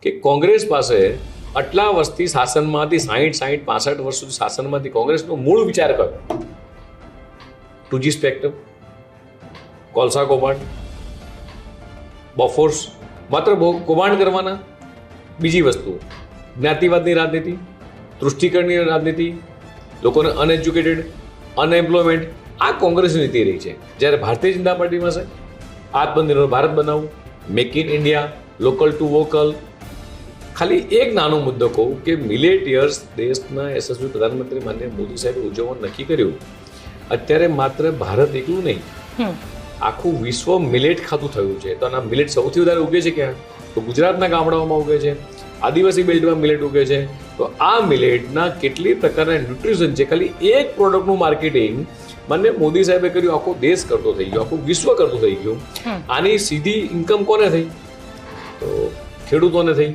કે કોંગ્રેસ પાસે આટલા વર્ષથી શાસનમાંથી 60-65 વર્ષ સુધી શાસનમાંથી કોંગ્રેસનો મૂળ વિચાર કયો? 2G સ્પેક્ટ્રમ, કોલસા કૌભાંડ, બોફોર્સ, માત્ર કૌભાંડ કરવાના. બીજી વસ્તુ જ્ઞાતિવાદની રાજનીતિ, તૃષ્ટિકરણની રાજનીતિ, લોકોને અનએજ્યુકેટેડ, અનએમ્પ્લોયમેન્ટ, આ કોંગ્રેસની નીતિ રહી છે. જ્યારે ભારતીય જનતા પાર્ટીમાં છે આત્મનિર્ભર ભારત બનાવવું, make in India, local to vocal. ખાલી એક નાનો મુદ્દો કહું કે મિલેટ યર્સ દેશના યશસ્વી પ્રધાનમંત્રી માનનીય મોદી સાહેબે ઉજવવાનું નક્કી કર્યું. અત્યારે માત્ર ભારત એકલું નહીં, આખું વિશ્વ મિલેટ ખાતું થયું છે. તો આના મિલેટ સૌથી વધારે ઉગે છે ક્યાં? તો ગુજરાતના ગામડાઓમાં ઉગે છે, આદિવાસી બેલ્ટમાં મિલેટ ઉગે છે. તો આ મિલેટના કેટલી પ્રકારના ન્યુટ્રિશન છે, ખાલી એક પ્રોડક્ટનું માર્કેટિંગ માનનીય મોદી સાહેબે કર્યું, આખો દેશ કરતો થઈ ગયો, આખું વિશ્વ કરતું થઈ ગયું. આની સીધી ઇન્કમ કોને થઈ? તો ખેડૂતોને થઈ.